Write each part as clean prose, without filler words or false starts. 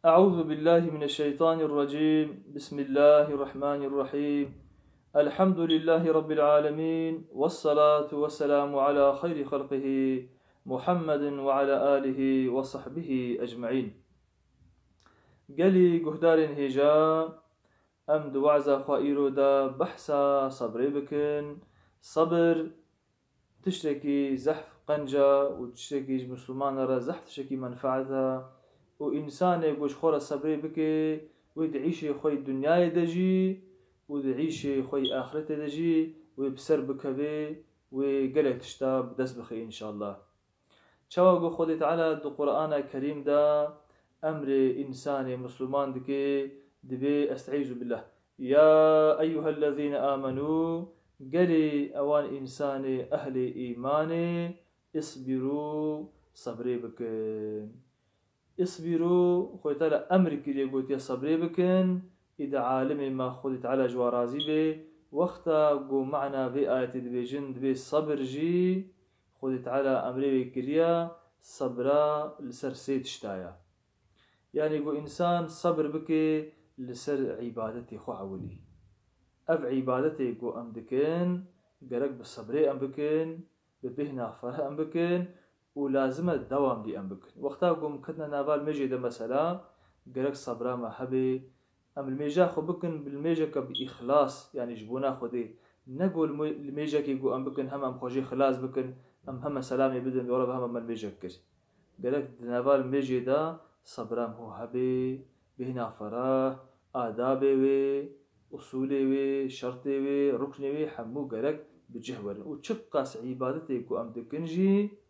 أعوذ بالله من الشيطان الرجيم. بسم الله الرحمن الرحيم. الحمد لله رب العالمين، والصلاة والسلام على خير خلقه محمد وعلى آله وصحبه أجمعين. قالي قهدار هجا أم دوعزا خائرو دا بحثا صبري بكن. صبر تشتكي زحف قنجة وتشتكي مسلمان را زحف تشتكي منفعتها، وإنسان يقوش خورا صبري بكي ويدعيشي خوي الدنيا دجي ودعيشي خوي آخرته دجي ويبسر بكبي وقلق تشتاب دس بخي إن شاء الله. شواقو خودي تعالى دو قرآن الكريم دا أمر إنسان مسلمان دكي دبي أستعيذ بالله. يا أيها الذين آمنوا قالي أوان إنساني أهل إيماني اصبروا صبري بكن. اصبروا خوي تعالى أمر كده قلت يا صبري بكن إذا عالمي ما خودي تعالى جوارازي بي وقتا قو معنا في آية دبيجن دبي صبر جي خودي تعالى أمري كريا صبرا لسر سيد شتايا، يعني قو إنسان صبر بكي لسر عبادتي خو عولي أف عبادتي قو أم بكن قرق بالصبري أم بكن ببهنا فرح أم بكن ولازمة دوام دي أم بكن. وقتا قوم كتنا نابال ميجي ده مثلا قرق صبرا ما حبي أم الميجا خو بكن بالميجا بإخلاص، يعني جبونا خودي نقول الميجا كي قو أم بكن هم خوجي خلاص بكن هم سلامي بدن ورب هم الميجا كش قرق نابال ميجي ده صبرا هو حبي بهنا فرح آدابي وي أصولي وي شرطي وي ركني وي حمو قرق بجهور وشقاس عبادتي قو أم بكنجي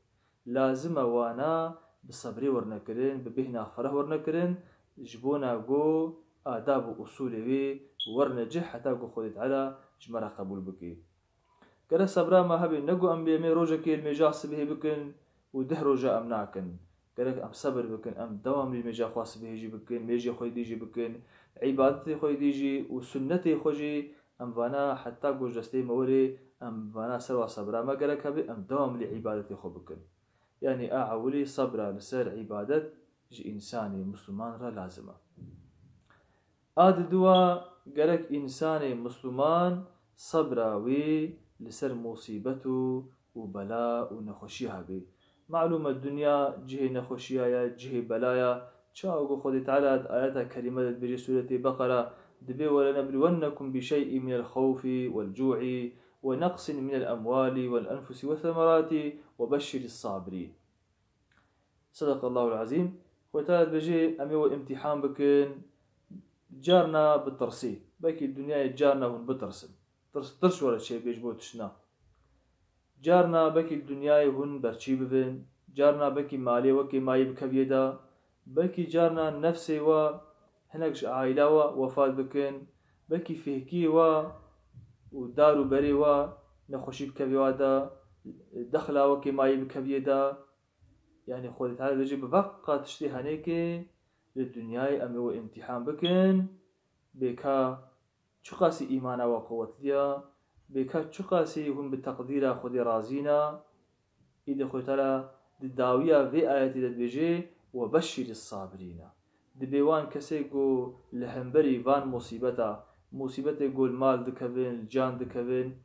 لازم وانا بالصبري ورنكرين ببهنا فرح ورنكرين جبونا قو آداب وأصولي وي ورنجح حتى قو خودت على جمرا قبول بكي. كده صبرا ما هبي نقو أم بيمي روجا كي الميجاس به بكن وده روجا أم ناكن كده أم صبر بكن أم دوام الميجا خاص به يجي بكن ميجي خوي ديجي بكن عبادتي خوي ديجي وسنتي خوجي أم فانا حتى قو جستي موري أم فانا سروا صبرا ما قالك هبي أم دوام لعبادتي خو بكن، يعني أعولي صبرا لسر عبادة جي إنساني مسلمان را لازمة. آد دوا قالك إنساني مسلمان صبرا وي لسر مصيبته وبلاء ونخشيها بي. معلومة الدنيا جهة نخشيها يا جهة بلايا شاوغو خودي تعالى آياتها كريمة بجي سورة بقرة دبي ولنبلونكم بشيء من الخوف والجوع ونقص من الأموال والأنفس والثمرات وبشر الصابرين. صدق الله العظيم. وتالت بجي أمي وامتحان بكن جارنا بالترسي بكي الدنيا جارنا هون بترسم ترش ولا شيء بيجبو تشنا جارنا بكي الدنيا هون برشي ببن جارنا بكي مالي وكي ماي بكبيدا بكي جارنا نفسي و هناك عائلة وفات بكن بكي فهكي ودارو بري نخشي بكبيدا دخلا وكي ماي بكبيدا، يعني خودت تعالى بيجي بفقط تشتي هنيكي للدنيا أمي وامتحان بكن بكا شقاسي إيمانا وقوة ديا بكا شقاسي هم بالتقدير خودي رازينا إذا خودت تعالى الداوية في آياتي بيجي وبشر الصابرين دبيوان كسيقو لهمبري فان مصيبتا قول مال دكبين الجان دكبين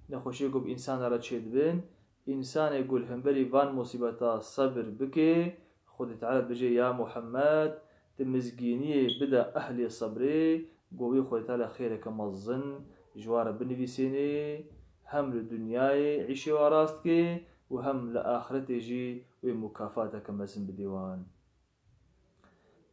نخوشيقو بإنسان را تشيد بين إنسان يقول همبري فان مصيبتا صبر بكي خودت تعالى بيجي يا محمد تمزقيني بدا أهلي صبري قوي خودت تعالى خيرك مظن جوار بنفسيني هم لدنياي عيشي وراستكي وهم لآخرتي جي ومكافاتك مزن بديوان.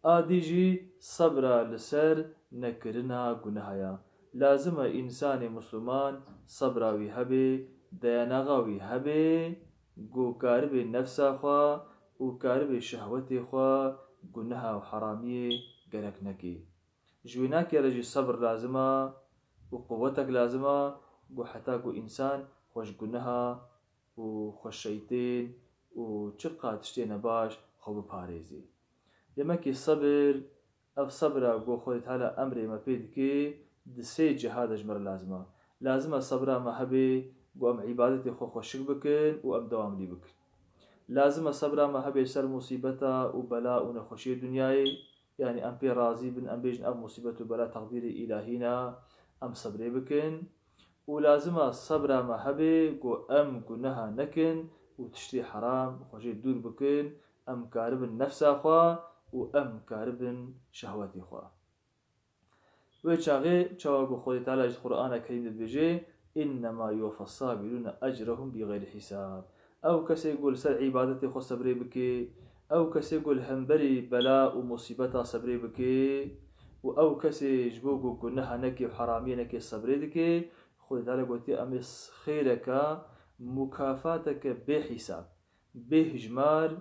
آديجي صبرا لسر نكرنا قنهايا لازم إنسان مسلمان صبرا ويهبي ديانغاوي هبي قو كارب نفسا خوا وكارب شهوتي خوا قنها وحرامي قرق نكي جويناك يا رجي الصبر لازمة وقوتك لازمة قو حتى قو إنسان خوش قنها وخوش شيطين وشقا تشتين باش خو بباريزي يمكي الصبر أف صبرا قو خودت على أمري ما بيدكي دسي جهاد أجمر لازمة صبرا ما هبي وأم عبادتي خو خوشك بكن وأم دوام لي بكن. لازم صبرا ما هبي سر مصيبتا وبلاء ونخوشي دنياي يعني أم بي راضي بن أم بيجن أم مصيبة بلا تقدير إلهينا أم صبري بكن ولازم الصبر ما هبي قو أم قنها نكن وتشتري حرام وخجي دور بكن أم كارب النفس أخوا وأم كارب شهوتي أخوا ويشاغي شواغو خودي تعالى القرآن الكريم بيجي إنما يوفى الصابرون أجرهم بغير حساب أو كسي يقول سر عبادتي خو صبري بكي أو كسي يقول همبري بلاء ومصيبتها صبري بكي أو كسي جبوغو قنها نكي وحرامي نكي صبري دكي خودي تعالى قلتي أمس خيرك مكافاتك بحساب بهجمار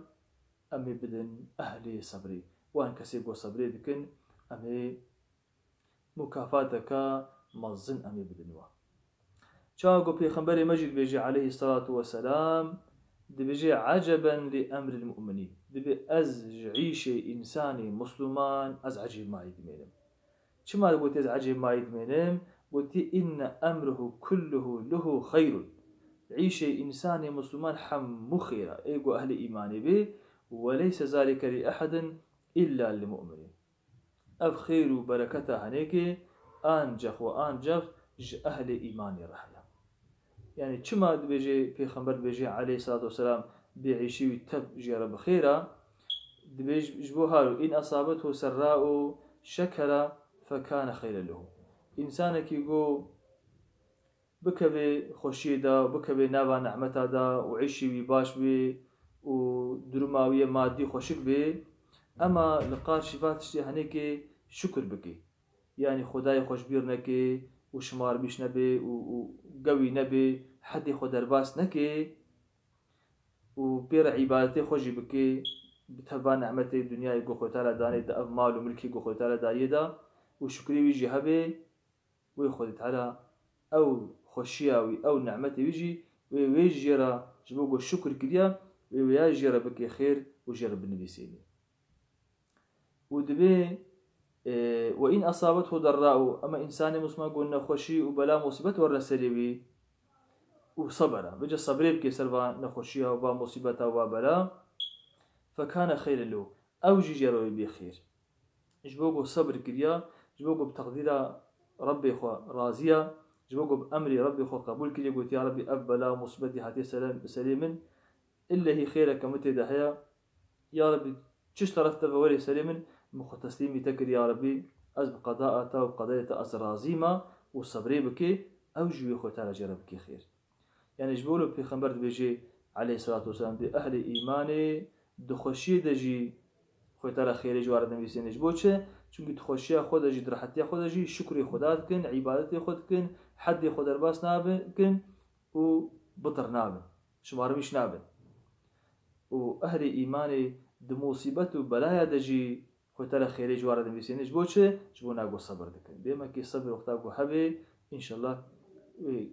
أمي بدن أهلي صبري وأن كسي يقول صبري دكن أمي مكافاتك مظن أمي بدنوا شاقو بيخنبري مجد بيجي عليه الصلاة والسلام دي بيجي عجبا لأمر المؤمنين دي بي عيشي إنساني مسلمان أز عجيب ما يدمينم شما قلت أز عجيب ما يدمينم قلت إن أمره كله له خير عيشي إنساني مسلمان حم خيرا إيقو أهل إيماني به وليس ذلك لأحد إلا للمؤمنين أف خير وبركته هنيك أنجخ وأنجخ أهل إيماني رحلة يعني كما بيجي في خبر بيجي عليه الصلاة والسلام بيعيشي ويتب جيرا بخيرا بيجبوها له إن أصابته سراء شكر فكان خيرا له إنسانك يقول بكبي خشيدا وبكبي نابا نعمتا دا وعيشي وباش بي ودرماوية مادي خوشك بي أما لقار شفاتشتي هنيك شكر بكي يعني خداي خوش بير نكي وشمار بيش نبي وقوي نبي حد خود درباس نكي وبير عبادتي خوشي بكي بتبع نعمتي الدنيا يقول خوي تعالى داني دا مال وملكي يقول خوي تعالى دايدا وشكري ويجي هبي ويخوي تعالى أو خوشياوي أو نعمتي ويجي ويجيرا جبوكو الشكر كديا ويجيرا بكي خير وجيرا بالنبي سيني ودبي وإن أصابته ضراء أما إنسان مسلم قلنا خوشي وبلا مصيبة ورسلي وصبر بجا صبري بكي سلفا نخوشيها وبا مصيبتها وبلا فكان خير له أو جيجيرو بخير جبوكو صبر كريا جبوكو بتقدير ربي خو راضية جبوكو بأمري ربي خو قبول كريا قلت يا ربي أبلا مصيبتي حتى سليم إلا هي خيرك متدحيا يا ربي تشش طرفت فولي سليم مخ تسليمي تكر يا ربي أز بقضاءته وقضايته أز رازيما والصبري بكي أو جوي خو تعالى جربكي خير يعني جبولو في خنبرت بيجي عليه الصلاة والسلام دي أهل إيماني دخوشي دجي خو تعالى خير جوار النبي سينج بوچه چونكي دخوشي خود دجي درحتي خود دجي شكري خدات كن عبادتي خود كن حد خود درباس نابن كن و بطر نابن شمار مش نابن و أهل إيماني دموصيبت وبلايا دجي خوتلا خيري جوار النبي سينج بوچه جبونا قو صبر دكن بما كي صبر وقتا قو حبي إن شاء الله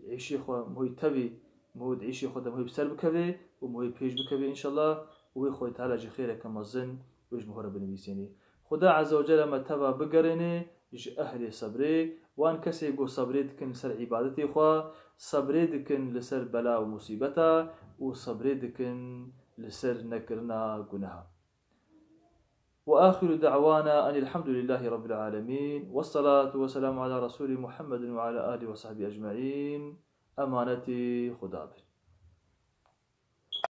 عيشي خو مهي تبي مهود عيشي خو مهي بسر بكبي ومهي بيج بكبي إن شاء الله وخوي تعالى جي خيرك كمزن ويجمهور النبي سيني خدا عز وجل ما تبا بقرني ج أهل صبري وان كسي قو صبري دكن سر عبادتي خو صبري دكن لسر بلا ومصيبتا وصبري دكن لسر نكرنا قنها وآخر دعوانا أن الحمد لله رب العالمين والصلاة والسلام على رسول محمد وعلى آله وصحبه أجمعين أمانتي خدابر